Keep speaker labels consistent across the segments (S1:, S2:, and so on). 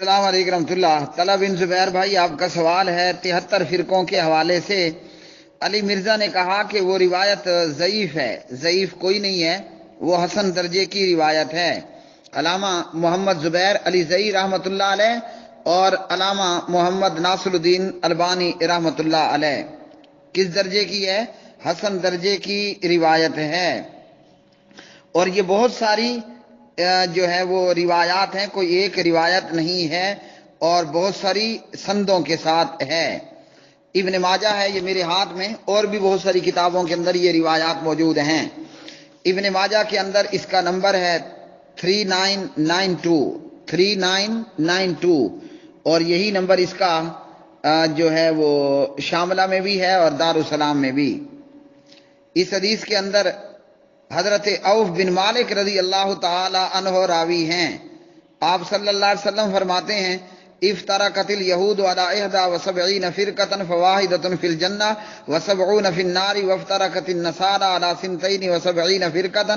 S1: السلام علیکم رحمۃ اللہ۔ طلحہ بن زبیر بھائی، آپ کا سوال ہے 73 فرقوں کے حوالے سے علی مرزا نے کہا کہ وہ روایت ضعیف ہے۔ ضعیف کوئی نہیں ہے، وہ حسن درجے کی روایت ہے۔ علامہ محمد زبیر علی زئی رحمۃ اللہ علیہ اور علامہ محمد ناصر الدین البانی رحمۃ اللہ علیہ، کس درجے کی ہے؟ حسن درجے کی روایت ہے۔ اور یہ بہت ساری جو ہے وہ روایات ہیں، کوئی ایک روایت نہیں ہے، اور بہت ساری سندوں کے ساتھ ہے۔ ابن ماجہ ہے یہ میرے ہاتھ میں، اور بھی بہت ساری کتابوں کے اندر یہ روایات موجود ہیں۔ ابن ماجہ کے اندر اس کا نمبر ہے 3992 اور یہی نمبر اس کا جو ہے وہ شاملہ میں بھی ہے اور دارالسلام میں بھی۔ اس حدیث کے اندر حضرت عوف بن مالک رضی اللہ تعالی عنہ راوی ہیں۔ آپ صلی اللہ علیہ وسلم فرماتے ہیں افترقت الیہود علی 71 فرقۃ فواحدۃ فی الجنہ و70 فی النار وافترقت النصارى علی 72 فرقۃ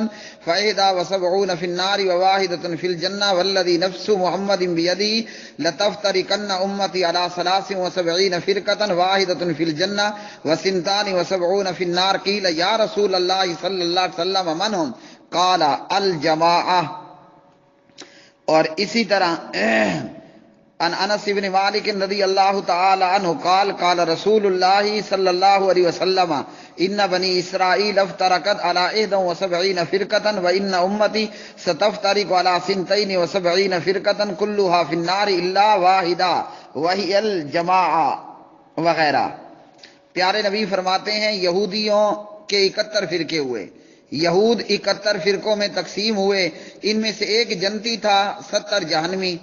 S1: ف71 فی النار وواحدۃ فی الجنہ والذی نفس محمد بیدہ لتفترقن امتی علی 73 فرقۃ واحدۃ فی الجنہ و72 فی النار قیل یا رسول اللہ صلی اللہ علیہ وسلم من هم قال الجماعہ۔ اور اسی طرح ان انس بن مالک رضی اللہ تعالی عنہ قال قال رسول اللہ صلی اللہ علیہ وسلم ان بنی اسرائیل افترقت علی 71 فرقۃ وان امتی ستفترق علی 72 فرقۃ كلها فی النار الا واحدہ وہی الجماعہ وغیرہ۔ پیارے نبی فرماتے ہیں یہودیوں کے 71 فرقے ہوئے، یہود 71 فرقوں میں تقسیم ہوئے، ان میں سے ایک جنتی تھا، 70 جہنمی۔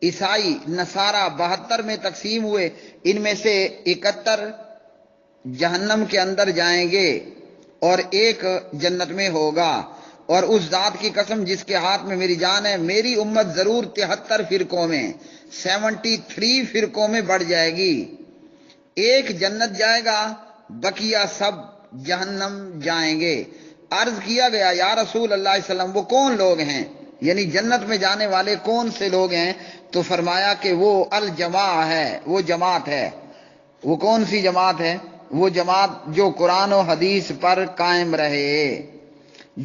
S1: عیسائی نصارہ 72 میں تقسیم ہوئے، ان میں سے 71 جہنم کے اندر جائیں گے اور ایک جنت میں ہوگا۔ اور اس ذات کی قسم جس کے ہاتھ میں میری جان ہے، میری امت ضرور 73 فرقوں میں 73 فرقوں میں بڑھ جائے گی، ایک جنت جائے گا، بقیہ سب جہنم جائیں گے۔ عرض کیا گیا یا رسول اللہ صلی اللہ علیہ وسلم وہ کون لوگ ہیں، یعنی جنت میں جانے والے کون سے لوگ ہیں؟ تو فرمایا کہ وہ الجماع ہے، وہ جماعت ہے۔ وہ کون سی جماعت ہے؟ وہ جماعت جو قرآن و حدیث پر قائم رہے،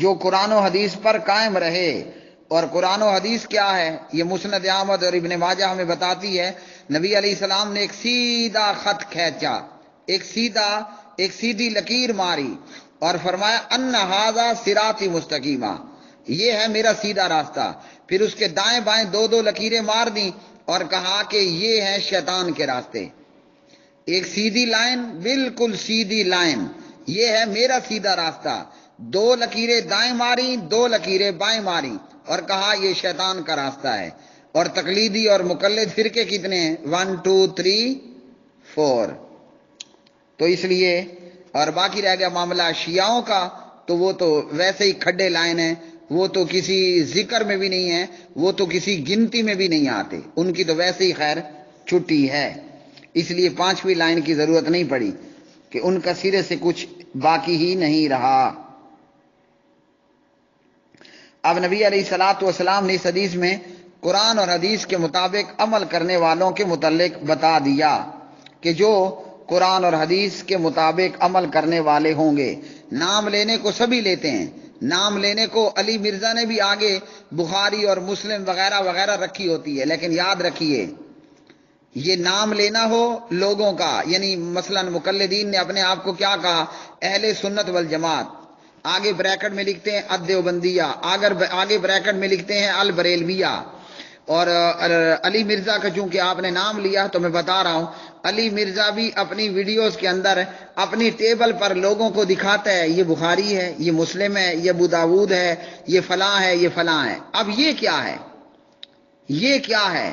S1: جو قرآن و حدیث پر قائم رہے۔ اور قرآن و حدیث کیا ہے؟ یہ مسند احمد اور ابن ماجہ ہمیں بتاتی ہے نبی علیہ السلام نے ایک سیدھا خط کھینچا، ایک سیدھی لکیر ماری اور فرمایا ان ھذا صراطی مستقیمہ، یہ ہے میرا سیدھا راستہ۔ پھر اس کے دائیں بائیں 2 لکیریں مار دیں اور کہا کہ یہ ہیں شیطان کے راستے۔ ایک سیدھی لائن، بالکل سیدھی لائن، یہ ہے میرا سیدھا راستہ۔ 2 لکیریں دائیں ماری، 2 لکیریں بائیں ماری اور کہا یہ شیطان کا راستہ ہے۔ اور تقلیدی اور مقلد فرقے کتنے ہیں؟ 1 2 3 4۔ تو اس لیے اور باقی رہ گیا معاملہ شیعوں کا، تو وہ تو ویسے ہی کھڈے لائن ہیں، وہ تو کسی ذکر میں بھی نہیں ہیں، وہ تو کسی گنتی میں بھی نہیں آتے، ان کی تو ویسے ہی خیر چھٹی ہے، اس لیے 5ویں لائن کی ضرورت نہیں پڑی کہ ان کا سرے سے کچھ باقی ہی نہیں رہا۔ اب نبی علیہ الصلوۃ والسلام نے اس حدیث میں قرآن اور حدیث کے مطابق عمل کرنے والوں کے متعلق بتا دیا کہ جو قرآن اور حدیث کے مطابق عمل کرنے والے ہوں گے۔ نام لینے کو سبھی لیتے ہیں، نام لینے کو علی مرزا نے بھی آگے بخاری اور مسلم وغیرہ وغیرہ رکھی ہوتی ہے، لیکن یاد رکھیے یہ نام لینا ہو لوگوں کا، یعنی مثلا مقلدین نے اپنے آپ کو کیا کہا؟ اہل سنت والجماعت، آگے بریکٹ میں لکھتے ہیں الدیوبندیہ، آگے بریکٹ میں لکھتے ہیں البریلویہ۔ اور علی مرزا کا چونکہ آپ نے نام لیا تو میں بتا رہا ہوں، علی مرزا بھی اپنی ویڈیوز کے اندر اپنی ٹیبل پر لوگوں کو دکھاتا ہے یہ بخاری ہے، یہ مسلم ہے، یہ ابو داود ہے، یہ فلاں ہے، یہ فلاں ہے۔ اب یہ کیا ہے؟ یہ کیا ہے؟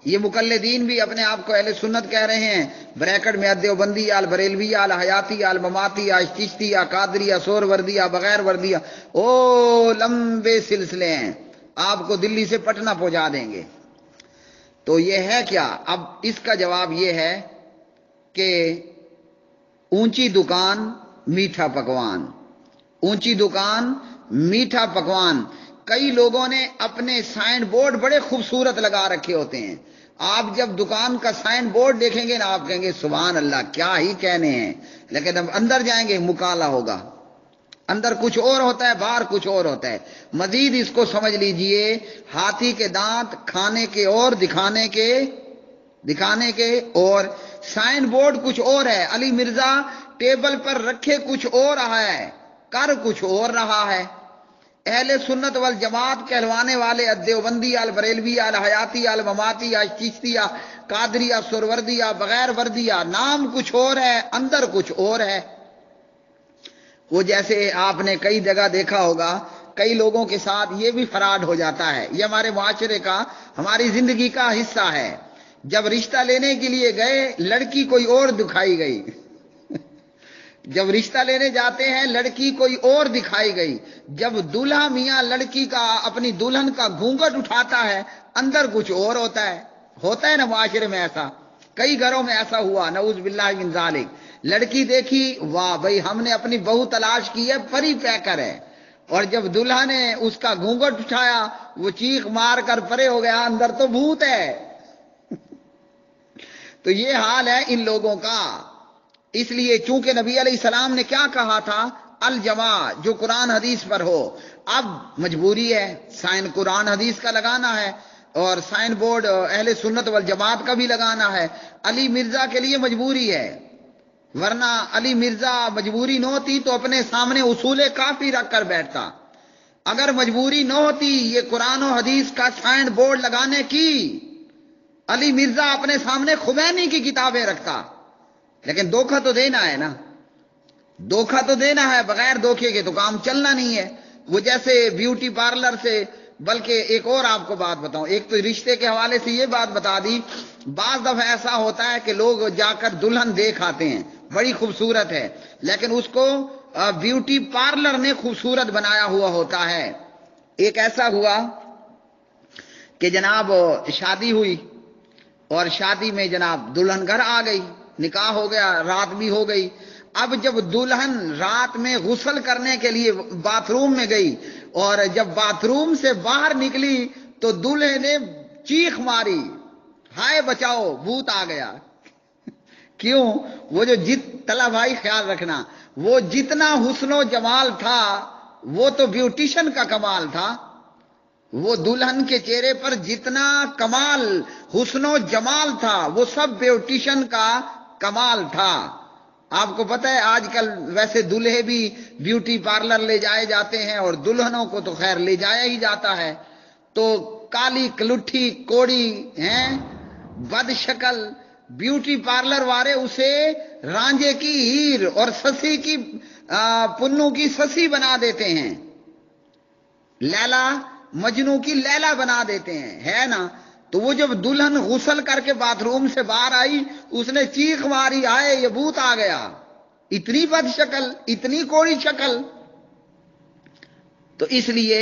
S1: یہ مقلدین بھی اپنے آپ کو اہل سنت کہہ رہے ہیں، بریکٹ میں الدیوبندیہ، البریلویہ، الحیاتیہ، المماتیہ، چشتیہ، قادریہ، سور وردیہ، بغیر وردیہ، او لمبے سلسلے ہیں، آپ کو دلی سے پٹنہ پہنچا دیں گے۔ تو یہ ہے کیا؟ اب اس کا جواب یہ ہے کہ اونچی دکان میٹھا پکوان، اونچی دکان میٹھا پکوان۔ کئی لوگوں نے اپنے سائن بورڈ بڑے خوبصورت لگا رکھے ہوتے ہیں آپ جب دکان کا سائن بورڈ دیکھیں گے نا آپ کہیں گے سبحان اللہ کیا ہی کہنے ہیں، لیکن اب اندر جائیں گے مکالا ہوگا، اندر کچھ اور ہوتا ہے باہر کچھ اور ہوتا ہے۔ مزید اس کو سمجھ لیجئے، ہاتھی کے دانت کھانے کے اور دکھانے کے اور، سائن بورڈ کچھ اور ہے، علی مرزا ٹیبل پر رکھے کچھ اور رہا ہے، کر کچھ اور رہا ہے۔ اہل سنت والجماعت کہلوانے والے دیوبندی، البریلوی، الحیاتی، المماتی، چشتیہ، قادریہ، سروردیہ، بغیر وردیہ، نام کچھ اور ہے اندر کچھ اور ہے۔ وہ جیسے آپ نے کئی جگہ دیکھا ہوگا، کئی لوگوں کے ساتھ یہ بھی فراڈ ہو جاتا ہے، یہ ہمارے معاشرے کا، ہماری زندگی کا حصہ ہے۔ جب رشتہ لینے کے لیے گئے لڑکی کوئی اور دکھائی گئی، جب رشتہ لینے جاتے ہیں لڑکی کوئی اور دکھائی گئی، جب دولہا میاں لڑکی کا اپنی دلہن کا گھونگھٹ اٹھاتا ہے اندر کچھ اور ہوتا ہے نا معاشرے میں ایسا، کئی گھروں میں ایسا ہوا، نعوذ باللہ من ذالک۔ لڑکی دیکھی، واہ بھئی ہم نے اپنی بہو تلاش کی ہے، پری پیکر ہے، اور جب دلہا نے اس کا گھونگھٹ اٹھایا وہ چیخ مار کر پرے ہو گیا، اندر تو بھوت ہے۔ تو یہ حال ہے ان لوگوں کا۔ اس لیے چونکہ نبی علیہ السلام نے کیا کہا تھا، الجماع، جو قرآن حدیث پر ہو۔ اب مجبوری ہے سائن قرآن حدیث کا لگانا ہے، اور سائن بورڈ اہل سنت والجماعت کا بھی لگانا ہے۔ علی مرزا کے لیے مجبوری ہے، ورنہ علی مرزا مجبوری نہ ہوتی تو اپنے سامنے اصول کافی رکھ کر بیٹھتا۔ اگر مجبوری نہ ہوتی یہ قرآن و حدیث کا سائن بورڈ لگانے کی، علی مرزا اپنے سامنے خمینی کی کتابیں رکھتا۔ لیکن دھوکہ تو دینا ہے نا، دھوکہ تو دینا ہے، بغیر دھوکے کے تو کام چلنا نہیں ہے۔ وہ جیسے بیوٹی پارلر سے، بلکہ ایک اور آپ کو بات بتاؤں، ایک تو رشتے کے حوالے سے یہ بات بتا دی، بعض دفعہ ایسا ہوتا ہے کہ لوگ جا کر دلہن دیکھ آتے ہیں، بڑی خوبصورت ہے، لیکن اس کو بیوٹی پارلر نے خوبصورت بنایا ہوا ہوتا ہے۔ ایک ایسا ہوا کہ جناب شادی ہوئی، اور شادی میں جناب دلہن گھر آ گئی، نکاح ہو گیا، رات بھی ہو گئی۔ اب جب دلہن رات میں غسل کرنے کے لیے باتھ روم میں گئی، اور جب باتھ روم سے باہر نکلی تو دلہے نے چیخ ماری، ہائے بچاؤ بھوت آ گیا۔ کیوں؟ وہ جو طلب بھائی خیال رکھنا، وہ جتنا حسن و جمال تھا وہ تو بیوٹیشن کا کمال تھا، وہ دلہن کے چہرے پر جتنا کمال حسن و جمال تھا وہ سب بیوٹیشن کا کمال تھا۔ آپ کو پتہ ہے آج کل ویسے دلہے بھی بیوٹی پارلر لے جائے جاتے ہیں، اور دلہنوں کو تو خیر لے جایا ہی جاتا ہے، تو کالی کلٹھی کوڑی ہیں، بد شکل بیوٹی پارلر والے اسے رانجے کی ہیر اور سسی کی پنو کی سسی بنا دیتے ہیں، لیلا مجنو کی لیلا بنا دیتے ہیں، ہے نا؟ تو وہ جب دلہن غسل کر کے باتھ روم سے باہر آئی، اس نے چیخ ماری، آئے یہ بھوت آ گیا، اتنی بد شکل، اتنی کوڑی شکل۔ تو اس لیے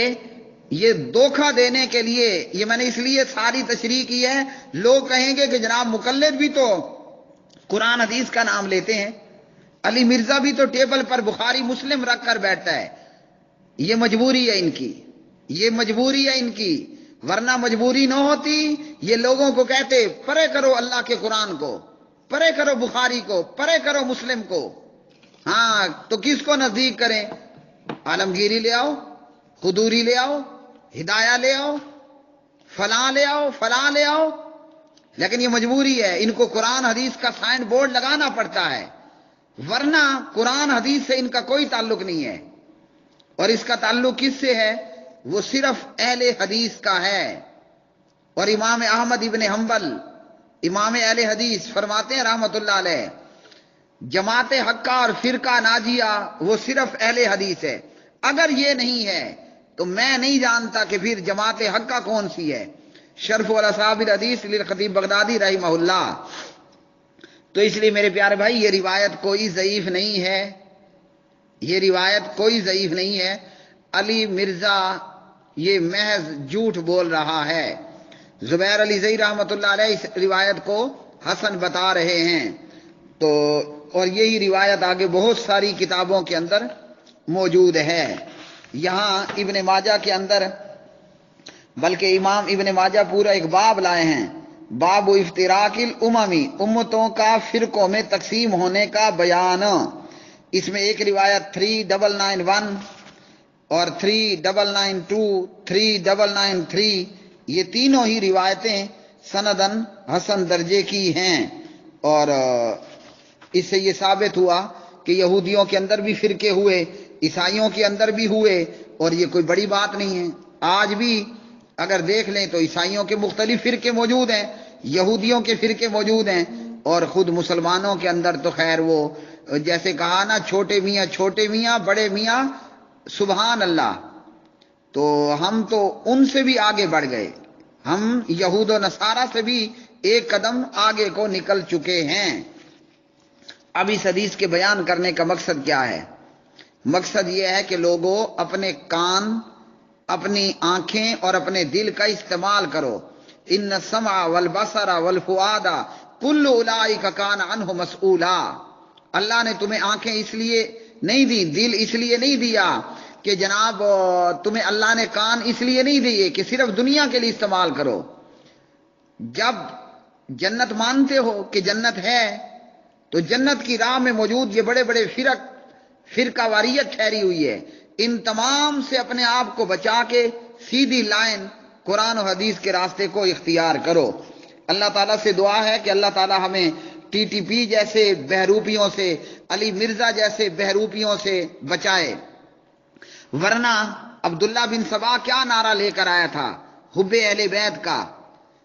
S1: یہ دھوکہ دینے کے لیے، یہ میں نے اس لیے ساری تشریح کی ہے، لوگ کہیں گے کہ جناب مقلد بھی تو قرآن حدیث کا نام لیتے ہیں، علی مرزا بھی تو ٹیبل پر بخاری مسلم رکھ کر بیٹھتا ہے۔ یہ مجبوری ہے ان کی، یہ مجبوری ہے ان کی، ورنہ مجبوری نہ ہوتی یہ لوگوں کو کہتے پرے کرو اللہ کے قرآن کو، پرے کرو بخاری کو، پرے کرو مسلم کو۔ ہاں تو کس کو نزدیک کریں؟ عالمگیری لے آؤ، قدوری لے آؤ، ہدایہ لے آؤ، فلاں لے آؤ، فلاں لے آؤ، لیکن یہ مجبوری ہے، ان کو قرآن حدیث کا سائن بورڈ لگانا پڑتا ہے، ورنہ قرآن حدیث سے ان کا کوئی تعلق نہیں ہے۔ اور اس کا تعلق کس سے ہے؟ وہ صرف اہل حدیث کا ہے۔ اور امام احمد ابن حنبل، امام اہل حدیث، فرماتے ہیں رحمت اللہ علیہ، جماعت حقہ اور فرقہ ناجیہ وہ صرف اہل حدیث ہے، اگر یہ نہیں ہے تو میں نہیں جانتا کہ پھر جماعت حقہ کون سی ہے۔ شرف الاصحاب الحدیث للخطیب بغدادی رحمہ اللہ۔ تو اس لیے میرے پیارے بھائی یہ روایت کوئی ضعیف نہیں ہے، یہ روایت کوئی ضعیف نہیں ہے۔ علی مرزا یہ محض جھوٹ بول رہا ہے۔ زبیر علی زئی رحمۃ اللہ علیہ اس روایت کو حسن بتا رہے ہیں، تو اور یہی روایت آگے بہت ساری کتابوں کے اندر موجود ہے۔ یہاں ابن ماجہ کے اندر، بلکہ امام ابن ماجہ پورا ایک باب لائے ہیں، باب افتراقل اممی، امتوں کا فرقوں میں تقسیم ہونے کا بیان۔ اس میں ایک روایت 3991 اور 3992 3993 یہ تینوں ہی روایتیں سندن حسن درجے کی ہیں، اور اس سے یہ ثابت ہوا کہ یہودیوں کے اندر بھی فرقے ہوئے، عیسائیوں کے اندر بھی ہوئے، اور یہ کوئی بڑی بات نہیں ہے۔ آج بھی اگر دیکھ لیں تو عیسائیوں کے مختلف فرقے موجود ہیں، یہودیوں کے فرقے موجود ہیں، اور خود مسلمانوں کے اندر تو خیر وہ جیسے کہا نا، چھوٹے میاں بڑے میاں سبحان اللہ، تو ہم تو ان سے بھی آگے بڑھ گئے، ہم یہود و نصارہ سے بھی ایک قدم آگے کو نکل چکے ہیں۔ اب اس حدیث کے بیان کرنے کا مقصد کیا ہے؟ مقصد یہ ہے کہ لوگوں اپنے کان، اپنی آنکھیں اور اپنے دل کا استعمال کرو۔ ان السمع والبصر والفؤاد کل اولئک کان عنہ مسئولا۔ اللہ نے تمہیں آنکھیں اس لیے نہیں دی، دل اس لیے نہیں دیا کہ جناب تمہیں اللہ نے کان اس لیے نہیں دیے کہ صرف دنیا کے لیے استعمال کرو۔ جب جنت مانتے ہو کہ جنت ہے تو جنت کی راہ میں موجود یہ بڑے بڑے فرقہ واریت ٹھہری ہوئی ہے، ان تمام سے اپنے آپ کو بچا کے سیدھی لائن قرآن و حدیث کے راستے کو اختیار کرو۔ اللہ تعالیٰ سے دعا ہے کہ اللہ تعالیٰ ہمیں ٹی ٹی پی جیسے بہروپیوں سے، علی مرزا جیسے بہروپیوں سے بچائے۔ ورنہ عبداللہ بن سبا کیا نعرہ لے کر آیا تھا؟ حب اہل بیت کا۔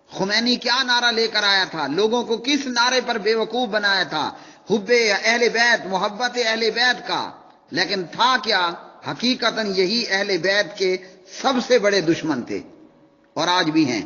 S1: خمینی کیا نعرہ لے کر آیا تھا؟ لوگوں کو کس نعرے پر بے وقوف بنایا تھا؟ حب اہل بیت، محبت اہل بیت کا۔ لیکن تھا کیا؟ حقیقتاً یہی اہل بیت کے سب سے بڑے دشمن تھے اور آج بھی ہیں۔